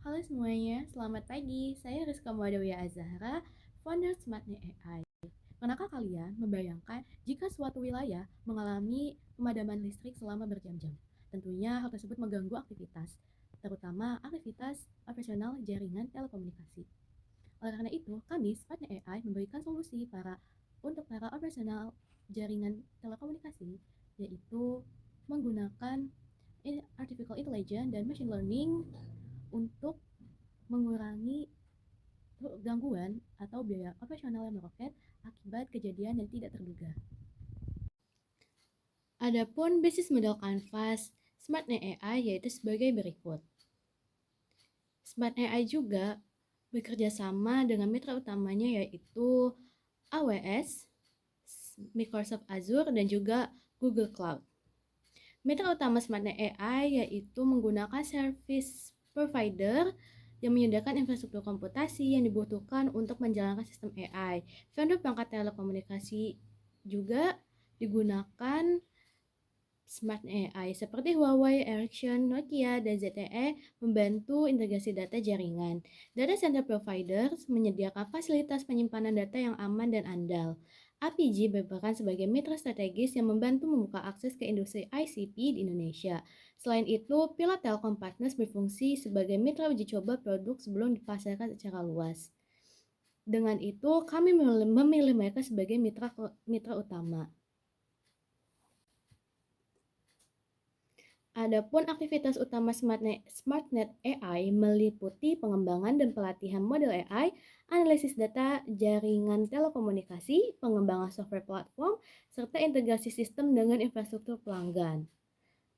Halo semuanya, selamat pagi. Saya Rizka Muadawiyah Azahra, founder Smartnet AI. Pernahkah kalian membayangkan jika suatu wilayah mengalami pemadaman listrik selama berjam-jam? Tentunya hal tersebut mengganggu aktivitas, terutama aktivitas operasional jaringan telekomunikasi. Oleh karena itu, kami Smartnet AI memberikan solusi untuk para operasional jaringan telekomunikasi, yaitu menggunakan artificial intelligence dan machine learning untuk mengurangi gangguan atau biaya operasional yang meroket akibat kejadian yang tidak terduga. Adapun bisnis model kanvas Smartnet AI yaitu sebagai berikut. Smartnet AI juga bekerja sama dengan mitra utamanya yaitu AWS, Microsoft Azure, dan juga Google Cloud. Mitra utama Smartnet AI yaitu menggunakan service provider yang menyediakan infrastruktur komputasi yang dibutuhkan untuk menjalankan sistem AI. Vendor perangkat telekomunikasi juga digunakan Smartnet AI seperti Huawei, Ericsson, Nokia, dan ZTE membantu integrasi data jaringan. Data center providers menyediakan fasilitas penyimpanan data yang aman dan andal. APG berperan sebagai mitra strategis yang membantu membuka akses ke industri ICT di Indonesia. Selain itu, Pilot Telkom Partners berfungsi sebagai mitra uji coba produk sebelum dipasarkan secara luas. Dengan itu, kami memilih mereka sebagai mitra utama. Adapun aktivitas utama Smartnet AI meliputi pengembangan dan pelatihan model AI, analisis data jaringan telekomunikasi, pengembangan software platform, serta integrasi sistem dengan infrastruktur pelanggan.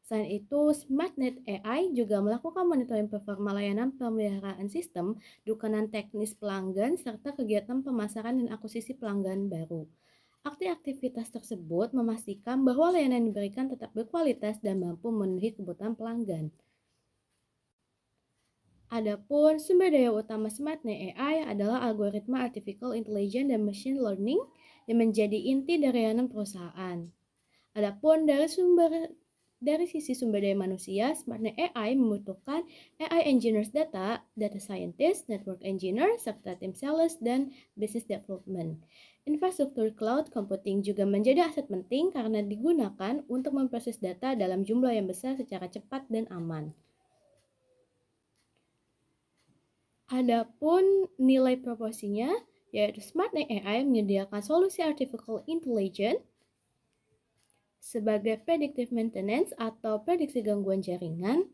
Selain itu, Smartnet AI juga melakukan monitoring performa layanan pemeliharaan sistem, dukungan teknis pelanggan, serta kegiatan pemasaran dan akuisisi pelanggan baru. Aktivitas tersebut memastikan bahwa layanan yang diberikan tetap berkualitas dan mampu memenuhi kebutuhan pelanggan. Adapun sumber daya utama Smartnet AI adalah algoritma artificial intelligence dan machine learning yang menjadi inti dari layanan perusahaan. Adapun dari sisi sumber daya manusia, Smartnet AI membutuhkan AI engineers data scientist, network engineer, serta tim sales dan business development. Infrastruktur cloud computing juga menjadi aset penting karena digunakan untuk memproses data dalam jumlah yang besar secara cepat dan aman. Adapun nilai proporsinya, yaitu Smartnet AI menyediakan solusi artificial intelligence sebagai predictive maintenance atau prediksi gangguan jaringan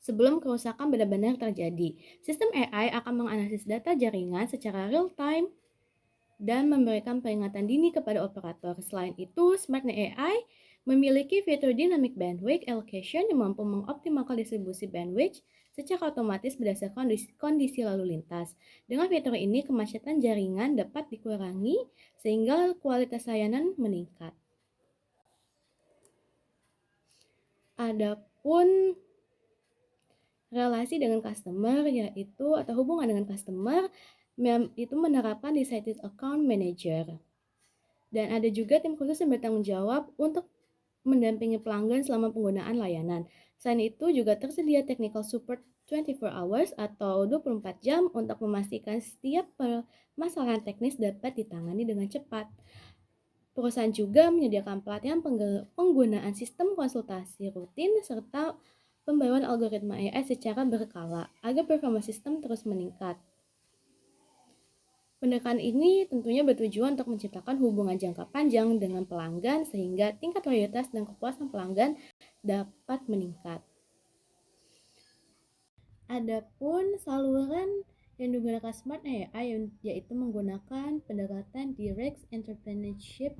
sebelum kerusakan benar-benar terjadi. Sistem AI akan menganalisis data jaringan secara real time dan memberikan peringatan dini kepada operator. Selain itu, Smartnet AI memiliki fitur dynamic bandwidth allocation yang mampu mengoptimalkan distribusi bandwidth secara otomatis berdasarkan kondisi lalu lintas. Dengan fitur ini, kemacetan jaringan dapat dikurangi sehingga kualitas layanan meningkat. Adapun relasi dengan customer yaitu atau hubungan dengan customer itu menerapkan decided account manager. Dan ada juga tim khusus yang bertanggung jawab untuk mendampingi pelanggan selama penggunaan layanan. Selain itu juga tersedia technical support 24 hours atau 24 jam untuk memastikan setiap permasalahan teknis dapat ditangani dengan cepat. Perusahaan juga menyediakan pelatihan penggunaan sistem konsultasi rutin serta pembaruan algoritma AI secara berkala agar performa sistem terus meningkat. Pendekatan ini tentunya bertujuan untuk menciptakan hubungan jangka panjang dengan pelanggan sehingga tingkat loyalitas dan kepuasan pelanggan dapat meningkat. Adapun saluran yang digunakan Smart AI yaitu menggunakan pendekatan direct entrepreneurship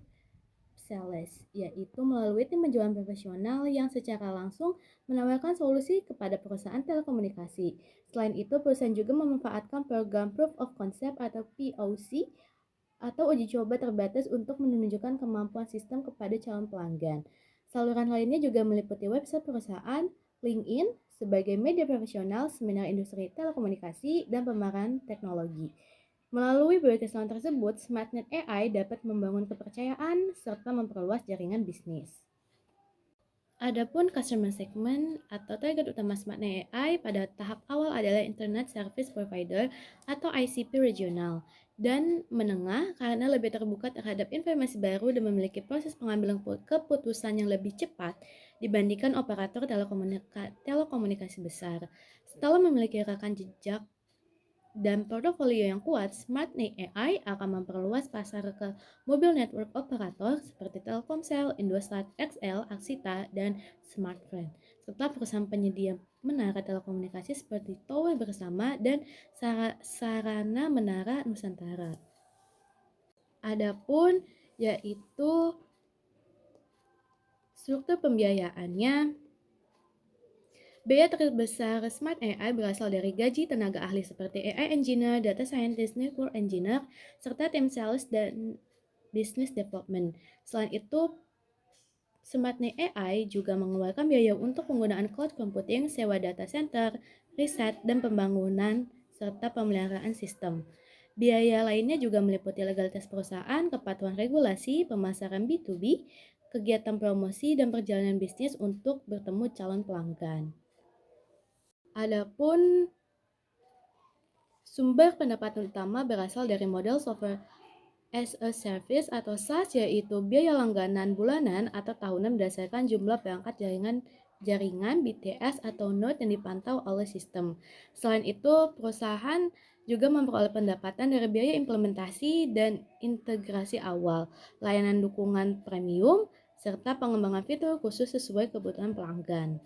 sales, yaitu melalui tim penjualan profesional yang secara langsung menawarkan solusi kepada perusahaan telekomunikasi. Selain itu, perusahaan juga memanfaatkan program Proof of Concept atau POC atau uji coba terbatas untuk menunjukkan kemampuan sistem kepada calon pelanggan. Saluran lainnya juga meliputi website perusahaan, LinkedIn sebagai media profesional, seminar industri telekomunikasi, dan pameran teknologi. Melalui berbagai saluran tersebut, Smartnet AI dapat membangun kepercayaan serta memperluas jaringan bisnis. Adapun customer segment atau target utama SmartNet AI pada tahap awal adalah Internet Service Provider atau ICP regional dan menengah karena lebih terbuka terhadap informasi baru dan memiliki proses pengambilan keputusan yang lebih cepat dibandingkan operator telekomunikasi besar. Setelah memiliki rekam jejak dan portofolio yang kuat, SmartNet AI akan memperluas pasar ke mobil network operator seperti Telkomsel, Indosat, XL, Aksita, dan Smartfren, serta perusahaan penyedia menara telekomunikasi seperti Tower Bersama dan Sarana Menara Nusantara. Adapun yaitu struktur pembiayaannya. Biaya terbesar Smart AI berasal dari gaji tenaga ahli seperti AI Engineer, Data Scientist, Network Engineer, serta tim sales dan Business Development. Selain itu, SmartNet AI juga mengeluarkan biaya untuk penggunaan cloud computing, sewa data center, riset, dan pembangunan, serta pemeliharaan sistem. Biaya lainnya juga meliputi legalitas perusahaan, kepatuhan regulasi, pemasaran B2B, kegiatan promosi, dan perjalanan bisnis untuk bertemu calon pelanggan. Adapun sumber pendapatan utama berasal dari model software as a service atau SaaS, yaitu biaya langganan bulanan atau tahunan berdasarkan jumlah perangkat jaringan BTS atau node yang dipantau oleh sistem. Selain itu, perusahaan juga memperoleh pendapatan dari biaya implementasi dan integrasi awal, layanan dukungan premium, serta pengembangan fitur khusus sesuai kebutuhan pelanggan.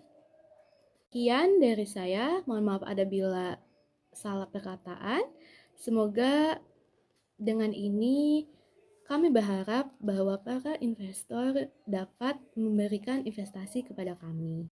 Sekian dari saya, mohon maaf ada bila salah perkataan. Semoga dengan ini kami berharap bahwa para investor dapat memberikan investasi kepada kami.